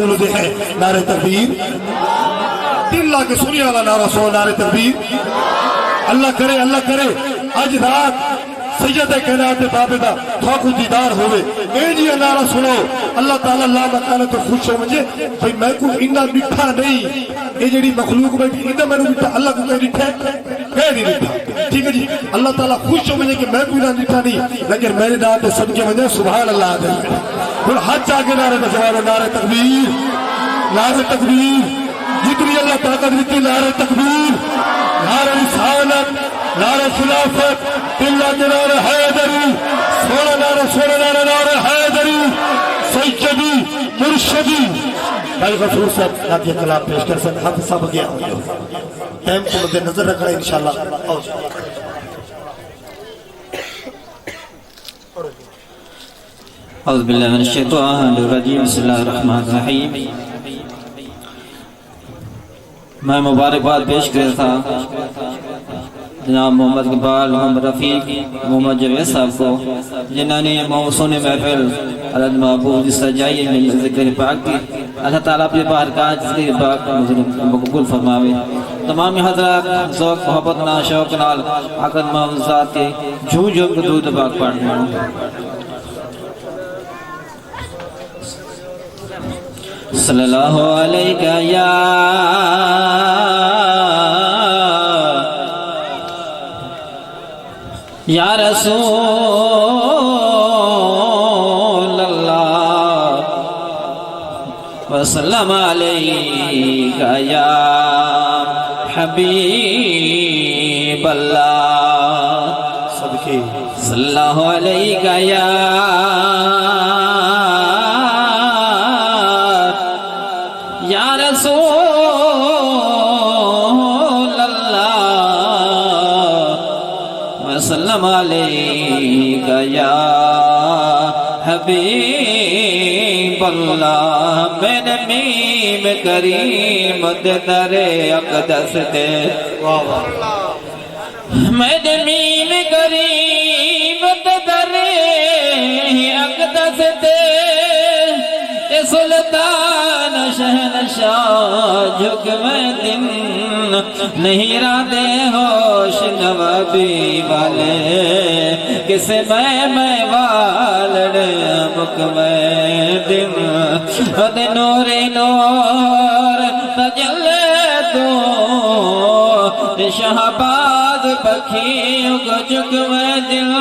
نعرہ تکبیر دل لا کے سنی والا نعرہ سو نعرہ تکبیر اللہ کرے اج رات سید کائنات بابے دا تھوکو دیدار ہوئے میں جی نعرہ سنو اللہ تعالیٰ اللہ مکانہ تو خوش ہو مجھے بھئی میں کو انہا مٹھا نہیں یہ جڑی مخلوق بیٹھی انہا میں نے مٹھا اللہ کو کہیں مٹھا ہے نہیں مٹھا ٹھیک ہے جی اللہ تعالیٰ خوش ہو مجھے کہ میں کو انہا مٹھا نہیں لیکن میرے نام پہ سب کے مجھے سبحان اللہ آدھے پھر حد چاہے نعرہ تکبیر جتنی اللہ طاقت دیتی نعرہ تکبیر نعرہ رسالت نعرہ خلافت اللہ کے نعرہ حیدری سونا نعرہ حیدری سیدی مرشدی بھائی غفور صاحب نادیہ کلام پیش کر سکتے حافظ صاحب گیا ٹائم کو مدد نظر رکھنا ہے انشاءاللہ اعوذ باللہ من الشیطان الرجیم بسم اللہ الرحمن الرحیم میں مبارکباد پیش کر تھا جناب محمد اقبال محمد رفیق محمد جوید صاحب کو جنہوں نے موسون محفل عدد محبوب سجائی من ذکر پاک کی اللہ تعالیٰ اپنے بارکات ذکر پاک مقبول فرماوے تمام حضرات ذوق محبت نا شوق نال عقد محفوظات کے جھوجو دود پاک پڑھنے صلی اللہ علیہ یا رسول اللہ وسلم علیہ یا حبیب اللہ صدقے صلی اللہ علیہ یا رسول اللہ وسلم علیہ یا حبیب اللہ میرے میم کریم در اقدس تے میرے میم کریم در اقدس تے سلطان شہنشاہ جھک میں دن نہیں رادے ہوش نوابی والے کس میں والڑ مک میں دن ود نور نور تجلے تو شہباز پکھی کو جھک میں دل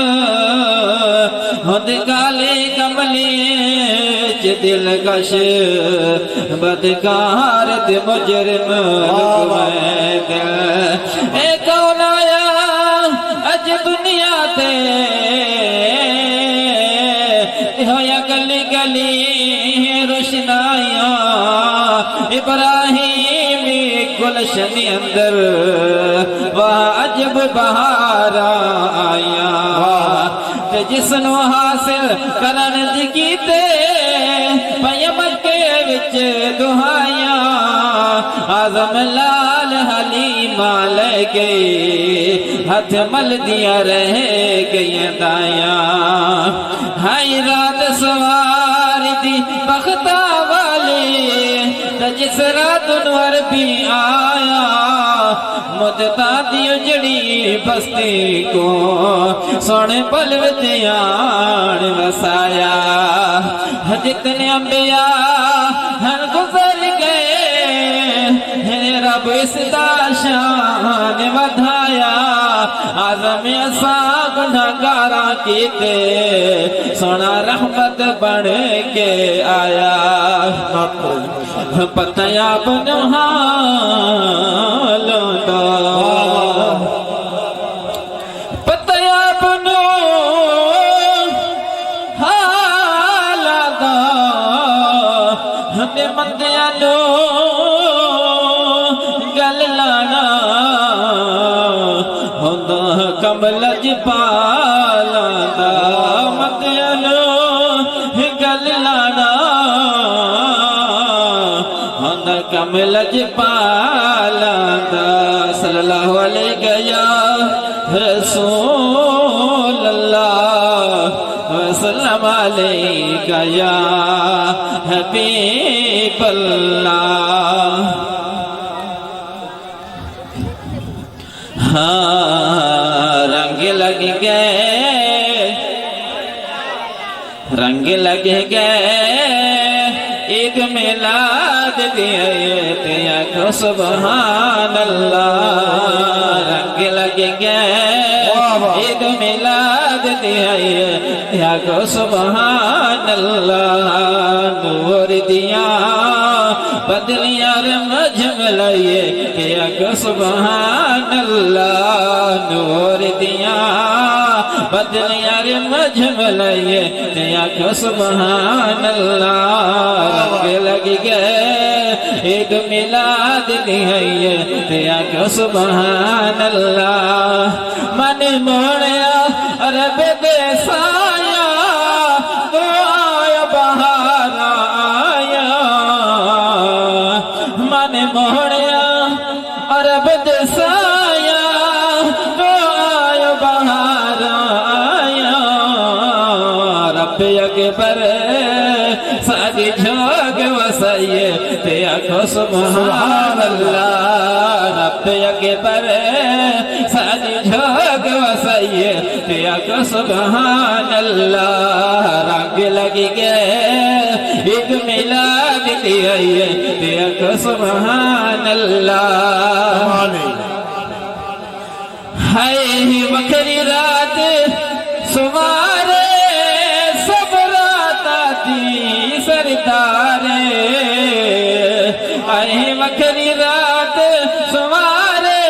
ہد کالی کملی دل کش بدکار مجرم میں دل اے کون آیا اج دنیا تے ہویا گلی گلی روشنائیاں ابراہیمی گلشن اندر وہاں عجب بہار آیا جس نو حاصل کرن دی کیتے پیمل کے وچ دہائیاں آزم لال حلیمہ لے گئی ہتھ مل دیا رہ گئی دائیاں ہائی رات سوار دی بختہ والی جس رات انور بھی آیا مدتا دی اجڑی بستی کو سونے پل وجیان وسایا جتنے انبیاء ہر گزر گئے رب اس دا شان ودھایا آزم اساں گناہگاراں کیتے سونا رحمت بن کے آیا پتیا بنو حالوں دا پتیا بنو حالاں دا ہمیں مندیاں نو گل لانا ہوندا کمل جپالاں دا مندیاں نو گل لانا کمل جپالاں دا صلی اللہ علیہ یا رسول اللہ وسلم علیہ یا حبیب اللہ ہاں رنگ لگ گئے رنگ لگ گئے عید میلاد دیا کو سبحان اللہ رنگ لگ گئے عید میلاد دیا کو سبحان اللہ نور دیا بدلیاں مجملائے دیا کو سبحان اللہ نور دیا بدلیاں مجملائے دیا کو سبحان اللہ رنگ لگ گئے عید میلاد دیا کو سبحان اللہ من موڑیا عرب دے سایا آیا بہار آیا من موڑیا عرب دے سایا آیا بہار آیا رب اکبر ساری جھوگ وسائیے تیا کو سبحان اللہ رب اکبر ساری جھوگ وسائیے تیا کو سبحان اللہ رنگ لگ گئے عید میلاد تیا کو سبحان اللہ ہے بکری رات سوارے سب رات آتی سردارے آئے بکری رات سوارے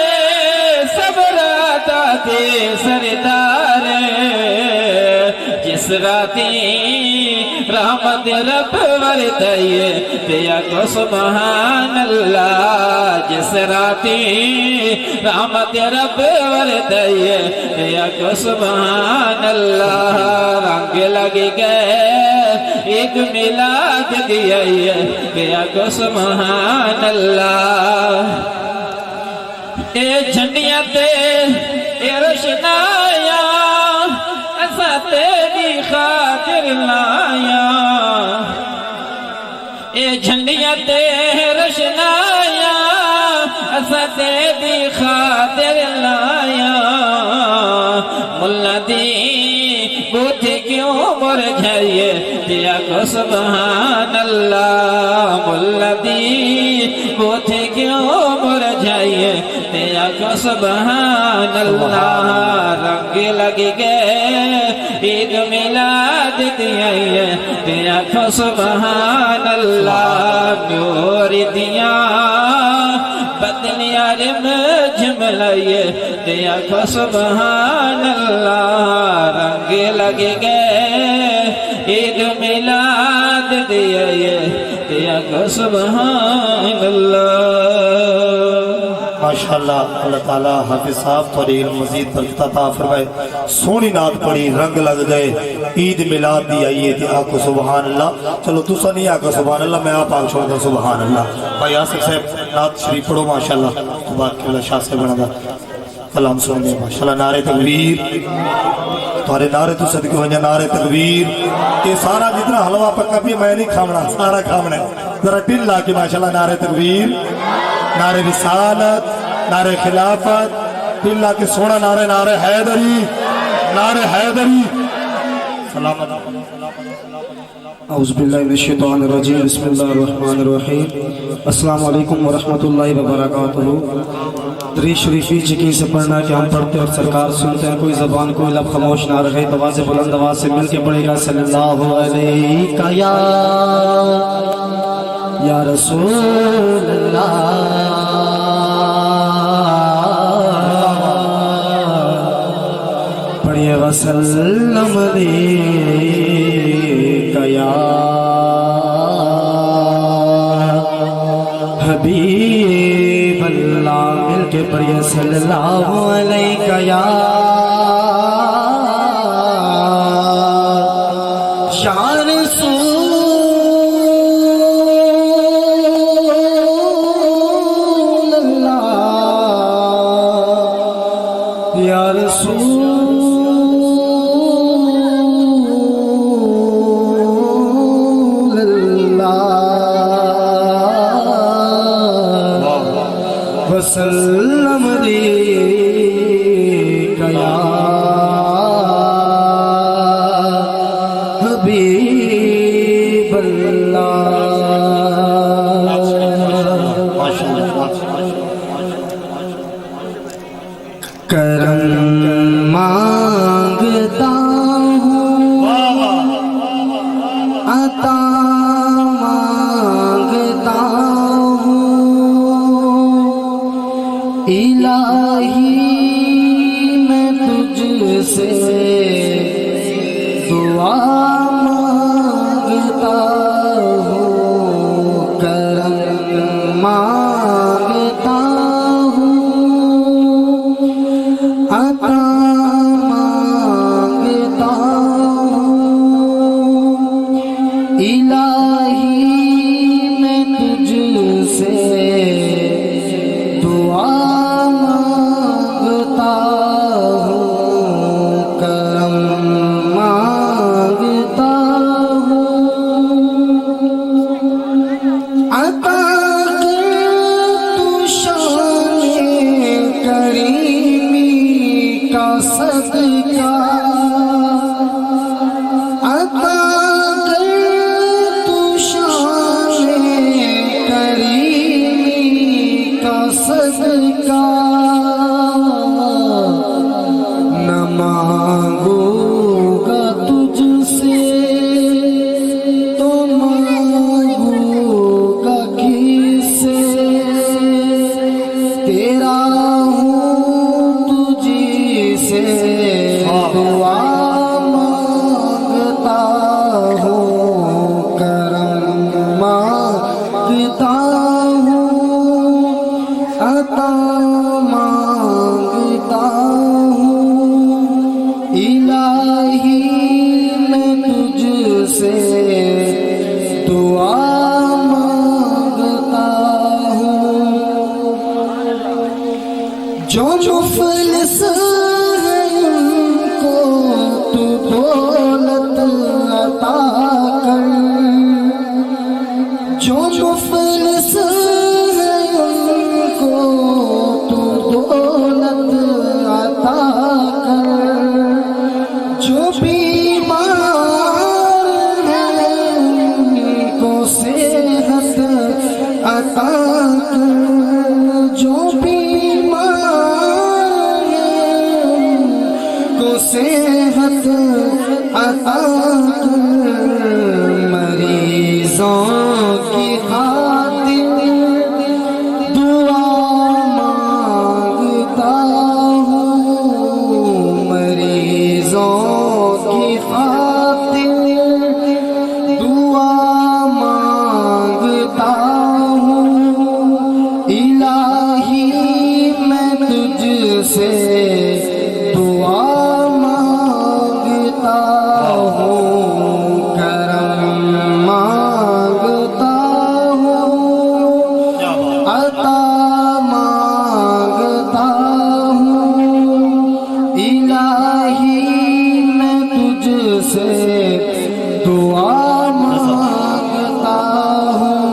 سب رات آتی سردارے جس راتی رحمت رب وردائیے تیا کو سبحان اللہ جس راتی رحمت رب وردائیے تیا کو سبحان اللہ رنگ لگ گئے عید میلاد دیا تیا کو سبحان اللہ اے جھنڈیاں تے اے روشنایا ایسا تیری خاطر لایا اے جھنڈیاں تے روشنایا ایسا تیری خاطر لایا ملا دی بوتھ کیوں مرجھائیے تیا کو سبحان اللہ ملا دی بوتھ کیوں مرجھائیے تیا کو سبحان اللہ رنگ لگ گئے عید میلاد تیا کو سبحان اللہ نور دیا بدلیاں مجملائیے تیا کو سبحان اللہ رنگ لگ گئے عید میلاد تیا کو سبحان اللہ ماشاءاللہ اللہ تعالیٰ حافظ صاحب تھوڑی علم مزید برکت عطا فرمائے سونی نعت پڑھی رنگ لگ گئے عید میلاد دی آئیے تھی آقا سبحان اللہ چلو تو سا نہیں آقا سبحان اللہ میں آپ آگ چھوڑ دوں سبحان اللہ بھائی آصف صاحب نعت شریف پڑھو ماشاءاللہ تبارک اللہ شاہ سے بنا دا کلام سن دے ماشاءاللہ نعرہ تکبیر تمہارے نعرے تو صدقے ہوئے نعرہ تکبیر یہ سارا جتنا حلوہ پکا بھی میں نہیں کھامنا سارا کھامنا ہے ذرا ٹل لا کے ماشاءاللہ نعرہ تکبیر نعرہ رسالت نعرہ خلافت دلہ کے سونا نعرہ حیدری سلامت اعوذ باللہ من الشیطان الرجیم بسم اللہ الرحمن الرحیم السلام علیکم ورحمۃ اللہ وبرکاتہ درود شریفی چکی سے پڑھنا کہ ہم پڑھتے اور سرکار سنتے ہیں کوئی زبان کوئی لب خاموش نہ رہے آواز بلند آواز سے مل کے پڑھے گا صلی اللہ علیہ یا رسول اللہ پڑھیے وسلم علیکہ یا حبیب اللہ مل کے پڑھیے صلی اللہ علیہ یا شاہ رسول اللہ یا رسول اللہ وسلم عليك يا حبيب الله کرم مانگتا ہوں عطا مانگتا ہوں الہی میں تجھ سے دعا مانگتا ہوں کرم مانگتا عطا مانگتا ہوں الہی میں تجھ سے دعا مانگتا ہوں کرم مانگتا ہوں عطا تو شان کریمی کا صدقہ عطا کر تو شان کریمی کا صدقہ نہ مانگوں گا تجھ سے تو مانگوں گا کس سے تیرا سے دعا مانگتا ہوں کرم مانگتا ہوں عطا مانگتا ہوں الہی میں تجھ سے دعا مانگتا ہوں جو مفلس عطا کر جو مفلس ہیں ان کو تو دولت عطا کر جو بیمار ہیں ان کو صحت عطا کر جو بیمار ہیں ان کو صحت عطا کر مریضوں کی خاطر دعا مانگتا ہوں مریضوں کی خاطر دعا مانگتا ہوں الہی میں تجھ سے دعا مانگتا ہوں کرم مانگتا ہوں عطا مانگتا ہوں الہی میں تجھ سے دعا مانگتا ہوں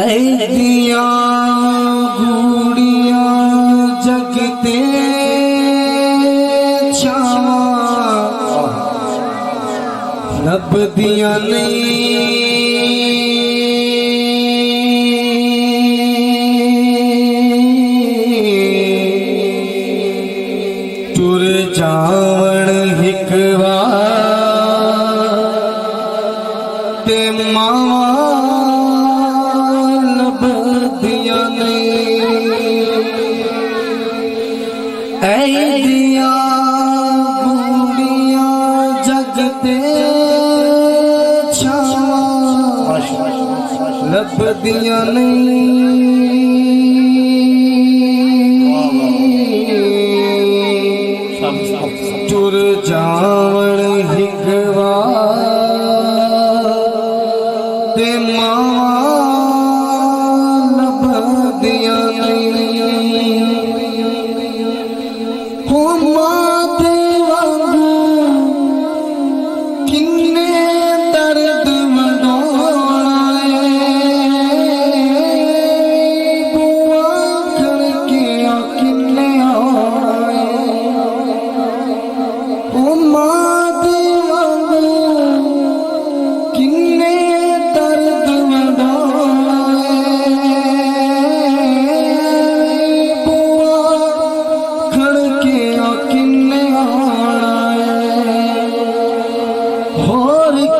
ایدیاں گوڑیاں جگتے چھاواں لب دیاں نہیں ٹر جاون ہک وار تے ماواں لب دیاں نہیں ایدیاں گوڑیاں جگتے چھاواں لب دیاں نہیں ٹر جاون ہک وار تے ماواں لب دیاں نہیں ہو ماں دے وانگوں کنے درد ونڈونا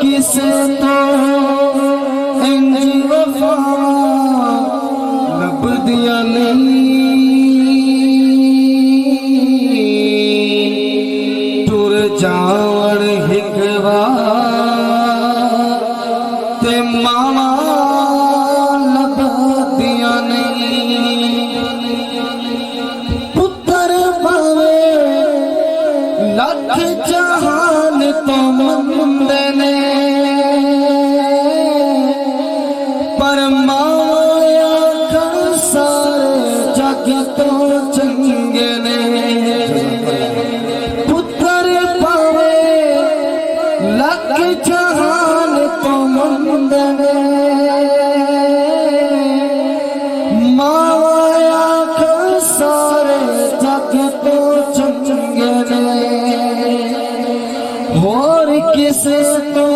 کسے تو انج وفا لب دیا نہیں ٹر جاون ہک تے ماما لب دیا نہیں پتر پاوے لکھ جہان تو مندے نے پر مایا کر سارے جگ تو چنگے نے پتر پاوے لکھ جہان تو مندے نے مایا کر سارے جگ تو چنگے نے اور کسے تو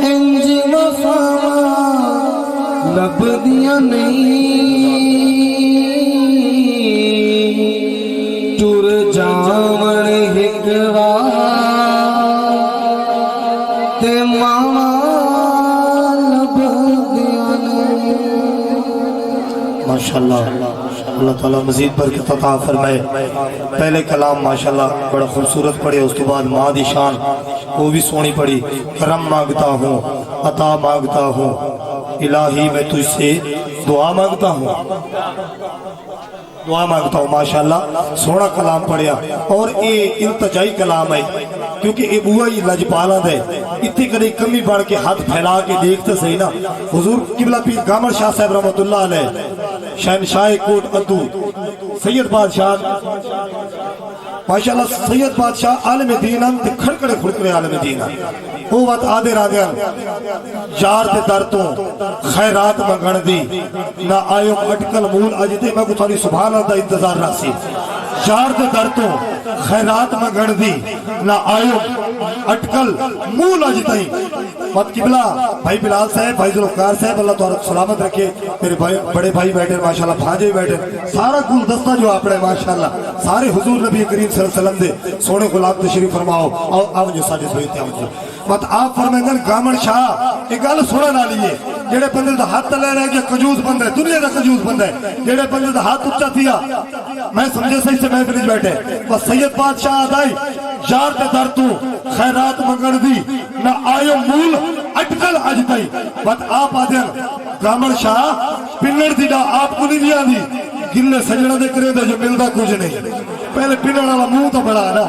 انج وفا لب دیا نہیں ٹر جاون ہک تے ماما لب دیا نہیں ماشاءاللہ اللہ تعالیٰ مزید برکت عطا فرمائے پہلے کلام ماشاءاللہ بڑا خوبصورت پڑھے اس کے بعد ماں دی شان وہ بھی سونی پڑھی کرم مانگتا ہوں عطا مانگتا ہوں الہی میں تجھ سے دعا مانگتا ہوں ماشاءاللہ سونا کلام پڑھیا اور یہ التجائی کلام ہے کیونکہ یہ بوئی لجپالا دے اتنی کدی کمی بڑھ کے ہاتھ پھیلا کے دیکھتے صحیح نا حضور قبلہ پیر گامر شاہ صاحب رحمت اللہ علیہ شہنشاہ کوٹ ادو سید بادشاہ ماشاءاللہ سید بادشاہ عالم دین تے کھڑکڑے کھڑکڑے عالم دین وہ وقت آدھے رادیاں جار تے در تو خیرات منگن دی نہ آئیو اٹکل مول اجتے میں کو تھوڑی سبحان اللہ انتظار راسی جار تے در تو خیرات منگن دی نہ آئیو اٹکل مول اجتے وقت قبلہ بھائی بلال صاحب بھائی ذوالفقار صاحب اللہ تعالیٰ سلامت رکھے میرے بڑے بھائی بیٹھے ماشاءاللہ بھانجے بھی بیٹھے سارا گل دستہ جو آپ نے ماشاءاللہ سارے حضور نبی کریم صلی اللہ علیہ وسلم دے سونے غلام تشریف فرماؤ اور آؤ جو ساجد ہوئے تھے وقت آپ فرمائیں گامن شاہ ایک گل سونا نہ لیے جڑے بندے دا ہاتھ لے رہے کہ کنجوس بندہ ہے دنیا دا کنجوس بندہ ہے جڑے بندے دا ہاتھ اچھا تھیا میں سمجھے صحیح سے میں فریج بیٹھے بس سید بادشاہ آدائی جار تے در تو خیرات منگن دی نہ آئیو مول اٹکل اجتائی وقت آپ آدھیں گامن شاہ پنڑ دی دا آپ کو نہیں دیا دی گلے سجڑا دے کرے دا جو ملدا کچھ نہیں پہلے پنڑ والا منہ تو بڑا نا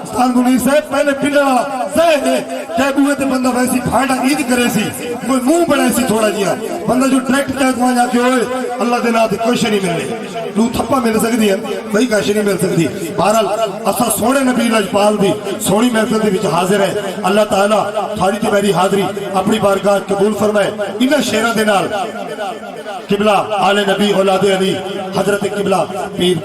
استاد منیر صاحب پہلے پنڑ والا ظاہر ہے کہ بوئے تے بندہ ویسی پھانڈا عید کرے سی کوئی منہ بڑا سی تھوڑا جیا بندہ جو ڈائریکٹ کہہ کو جا کے ہوئے اللہ دے نام تے کوئی شے نہیں ملے لو تھپا مل سکدی ہے کوئی کاشی نہیں مل سکدی بہرحال اسا سونے نبی لجپال دی سونی محفل دے وچ حاضر ہے اللہ تعالی تھاری تے میری حاضری اپنی بارگاہ قبول فرمائے انہاں شیراں دے نال قبلہ آل نبی اولاد علی حضرت قبلہ پیر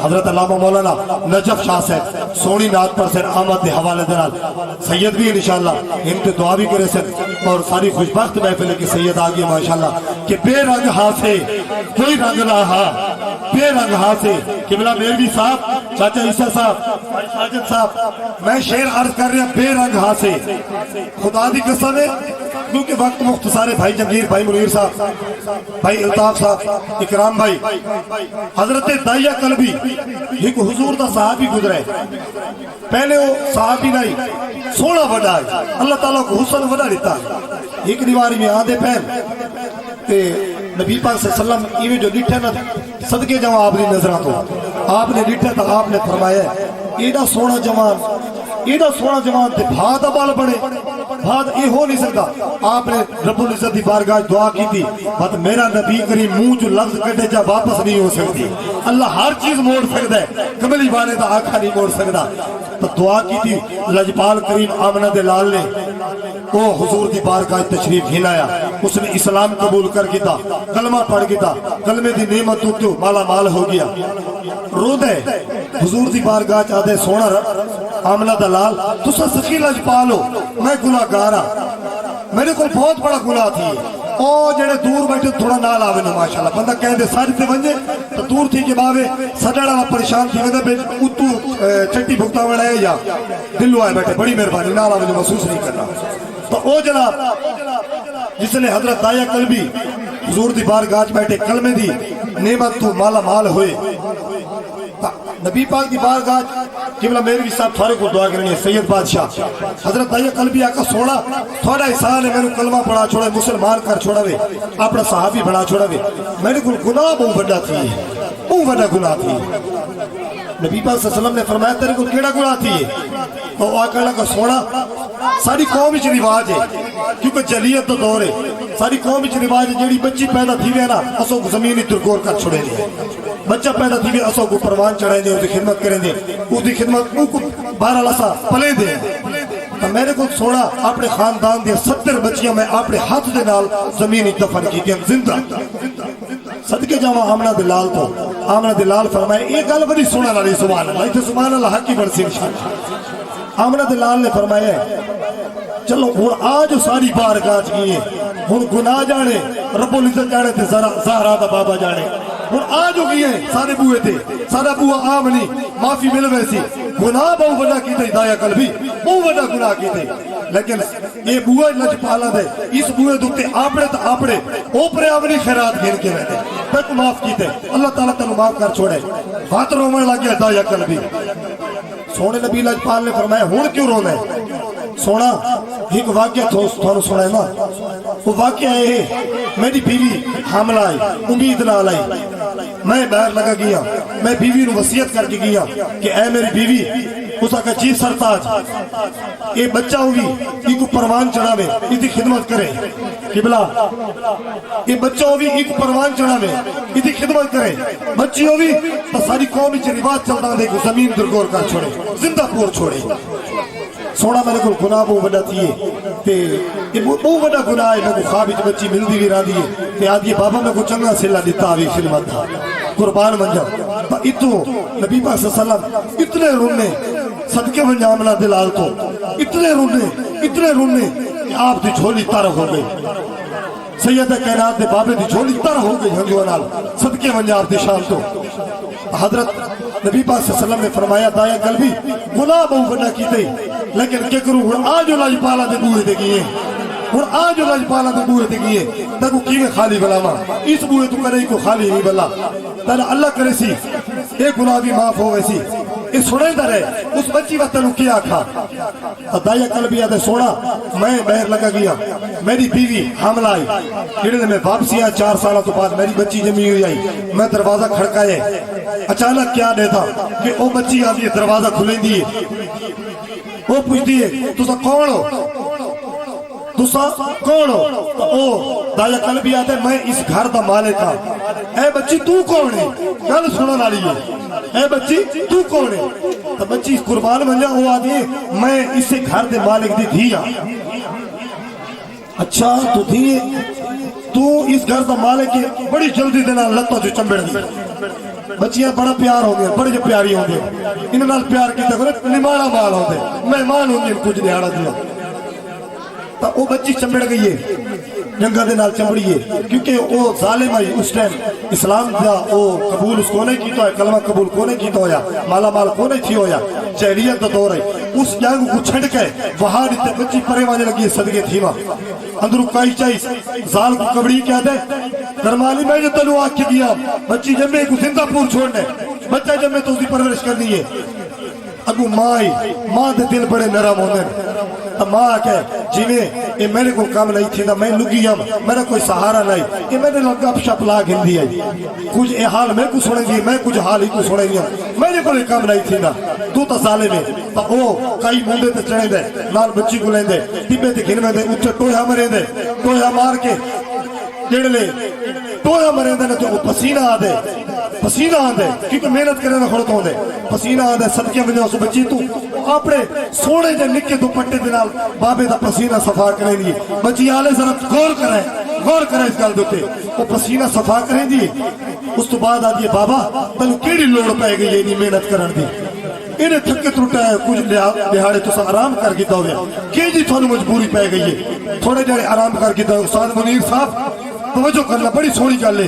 حضرت علامہ مولانا نجف شاہ سے سونی نات پر سے آمد دے حوالے دنال سید بھی انشاءاللہ ان کے دعا بھی کرے سے اور ساری خوشبخت محفل کی سید آگئی ماشاءاللہ کہ بے رنگ ہاتھے کوئی رنگ نہ ہا بے رنگ ہاتھے قبلہ میروی صاحب چاچا عیسیٰ صاحب بھائی ساجد صاحب میں شعر عرض کر رہا بے رنگ ہاتھے خدا دی قسم ہے کیونکہ وقت مختصر ہے بھائی جنگیر بھائی منیر صاحب بھائی الطاف صاحب اکرام بھائی حضرت دائیہ قلبی ایک حضور دا صحابی گزرے پہلے وہ صحابی نہیں سونا وڈا ہے اللہ تعالیٰ کو حسن وڈا دیتا ہے ایک دیواری میں آدھے پہن تے نبی پاک صلی اللہ علیہ وسلم ایویں جو ڈٹھے نہ صدقے جوان آپ نے نظرہ تو آپ نے ڈٹھے تو آپ نے فرمایا ایڈا سونا جوان تے بھاد بال بڑے بھاد یہ ہو نہیں سکتا آپ نے رب العزت دی بارگاہ دعا کی تھی بات میرا نبی کریم منہ جو لفظ کٹے جا واپس نہیں ہو سکتی اللہ ہر چیز موڑ سکتا ہے کملی بانے دا آنکھا نہیں موڑ سکتا تو دعا کی تھی لجپال کریم آمنہ دے لال نے وہ حضور دی بارگاہ تشریف ہلایا اس نے اسلام قبول کر گیا کلمہ پڑھ گیا کلمے دی نعمت تو مالا مال ہو گیا رو دے حضور دی بارگاہ چاہتے سونا آمنہ دلال تو سخی لجپال ہو میں گناہ گارا میرے کو بہت بڑا گناہ تھی او جڑے دور بیٹھے تھوڑا نال آوے نا ماشاءاللہ بندہ کہہ دے ساجتے بنجے تو دور تھی کہ باوے سجڑا والا پریشان تھی ویندے بے اتو چٹی بھگتا وڑا ہے یا دلو آئے بیٹھے بڑی مہربانی نالا مجھے محسوس نہیں کرنا تو او جناب جس نے حضرت دایا قلبی حضور دی بارگاہ بیٹھے کلمے دی نعمت تو مالا مال ہوئے نبی پاک دی بارگاہ قبلہ میروی صاحب تھوڑے کو دعا کرنی ہے سید بادشاہ حضرت دایا قلبی آقا سونا تھوڑا احسان ہے میں نے کلمہ پڑھا چھوڑا مسلمان کر چھوڑا وے اپنا صحابی بڑھا چھوڑا وے میں نے کل گناہ بہت بڑا تھی بہت بڑا گناہ تھی نبی پاک صلی اللہ علیہ وسلم نے فرمایا تیرے کو کیڑا گناہ تھی تو آقا لگا سونا ساری قوم اچھ رواج ہے کیونکہ جلیت تو دور ہے ساری قوم اچھ رواج ہے جیڑی بچی پیدا تھی وے نا اسو کو زمینی درگور کر چھوڑے لئے بچہ پیدا تھی وے اسو کو پروان چڑھائیں دے اس کی خدمت کریں دے اس کی خدمت کو بارہ لسا پلے دے تو میں نے کو سونا اپنے خاندان دے 70 بچیاں میں اپنے ہاتھ دے نال زمینی دفن کی دیں زندہ صدقے جاوہ آمنہ دلال تو آمنہ دلال فرمائے ایک گل بڑی سونا نالی سبحان اللہ ایتھے سبحان اللہ حق کی بڑھ سی انشاءاللہ آمنہ دلال نے فرمایا چلو ہن آج ساری بارگاہ گئی ہن گناہ جانے رب العزت جانے تے زہرا دا بابا جانے ہن آج گئی سارے بوئے تھے سارا بوہ آمنی معافی مل ویسی گناہ بہو بڑا کی تھے دایا قلبی بہو بڑا گناہ کی تھے لیکن یہ بوئے لج پالا دے اس بوئے دکتے آپڑے تا آپڑے اوپرے آمنی خیرات گھن کے رہتے تک معاف کی تھے اللہ تعالیٰ تنو معاف کر چھوڑے بات رومن لگیا دایا قلبی سونے نبی لج پال نے فرمایا ہون کیوں رونا ہے سونا ایک واقعہ تھوڑا سونا ہے نا وہ واقعہ ہے میری بیوی حاملہ آئی امید نہ آئی میں باہر لگا گیا میں بیوی نو وصیت کر کے گیا کہ اے میری بیوی اسا کا چیز سرتاج یہ بچہ ہوگی یہ کو پروان چڑھاوے اس کی خدمت کرے قبلہ یہ بچہ ہوگی یہ کو پروان چڑھاوے اس کی خدمت کرے بچی ہوگی تو ساری قومی چھ رواج چلتا دے کو زمین درگور کر چھوڑے زندہ پور چھوڑے سونا میرے کو گناہ بہت بڑا تھی تے یہ بہت بڑا گناہ ہے میں کو خواب اچھ بچی ملدی بھی را دیئے تے آدھی بابا میں کو چنگا سلا دیتا آوی خدمت تھا قربان منجا تو اتو نبی پاک صلی اللہ علیہ وسلم اتنے رونے صدقے منجا عملہ دلال تو اتنے رونے کہ آپ دی جھولی تر ہو گئی سید کائنات دے بابے دی جھولی تر ہو گئی ہنجوانال صدقے منجا آپ دی شان تو حضرت نبی پاک صلی اللہ علیہ وسلم نے فرمایا دایا قلبی گناہ بہو بڑا کی تھی لیکن کیا کروں ہن آج لاج پالا دے بوئے دے گئے ہن آج لاج پالا دے بوئے دے گئے تاکو کیویں خالی بلاما اس بوئے تو کرے کو خالی نہیں بلا تالا اللہ کرے سی ایک گناہ بھی معاف ہو ویسی یہ سنے در ہے اس بچی وقت تنو کیا کھا دایا قلبی آدھے سونا میں بہر لگا گیا میری بیوی حاملہ آئی جڑے میں واپسی آیا 4 سالہ تو بعد میری بچی جمی ہوئی آئی میں دروازہ کھڑکائے اچانک کیا دیتا کہ او بچی آدھی دروازہ کھلیں دیئے وہ پوچھ دیئے تو سا کون ہو تو سا کون ہو تو او دایا قلبی آتے میں اس گھر دا مالک ہاں اے بچی تو کون ہے گل سنن والی ہے اے بچی تو کون ہے تو بچی قربان بن جا وہ آدھی میں اس گھر دے مالک دی دھی ہاں اچھا تو دھی تو اس گھر دا مالک ہے بڑی جلدی دینا لتا جو چمبڑ دی بچیاں بڑا پیار ہوں گے بڑے جو پیاری ہوں گے انہوں نے پیار کی تک نمانا مال ہوں گے مہمان ہوں گے کچھ نیاڑا دیا تو وہ بچی چمبڑ گئی ہے جنگا دے نال چمبڑی ہے کیونکہ وہ ظالم ہے اس ٹائم اسلام دا وہ قبول اس کو نہیں کیتا ہے کلمہ قبول کو نہیں کیتا ہویا مالا مال کو نہیں تھی ہویا جہلیت دا دور ہے اس جنگ کو چھڑ کے وہاں دیتے بچی پرے وانے لگی صدقے تھی وہاں اندرو کائی چاہیس زال کو کبڑی کیا دے درمالی میں جو تلو آکھ کے گیا بچی جمعے کو زندہ پور چھوڑنے بچہ جمعے تو اسی پرورش کرنی ہے اگو ماں دے دل بڑے نرم ہونے تو ماں آکے جیویں یہ میرے کو کام نہیں تھی میں لگی ہم میرا کوئی سہارا نہیں یہ میں نے لگا شپ لا گھندی ہے کچھ اے حال میں کو سنے گی میں کچھ حال ہی کو سنے گی میرے کو کام نہیں تھی نا تو تا سالے میں تو او کئی موندے تے چڑھیں دے نال بچی کو لیں دے ٹیپے تے گھن میں دے اچھے ٹویا مرے دے ٹویا مار کے جڑ لے ٹویا مرے دے نا تو پسینہ آ دے پسینہ آ دے کیونکہ محنت کرنے میں کھڑتا ہوں دے پسینہ آ دے صدقے میں جو بچی تو اپنے سونے جے نکے دوپٹے دے نال بابے دا پسینہ صفا کریں دی بچی آلے ذرا غور کریں اس گل دوتے وہ پسینہ صفا کریں دی اس تو بعد آدھی بابا تنو کیڑی لوڑ پائے گئی یہ محنت کرن دی انہیں تھکے ترٹا ہے کچھ لہاڑے تو سا آرام کر گیتا ہویا کہ جی تھوڑی مجبوری پائے گئی ہے تھوڑے جڑے آرام کر گیتا ہے استاد منیر صاحب توجہ کرنا بڑی سوڑی گل ہے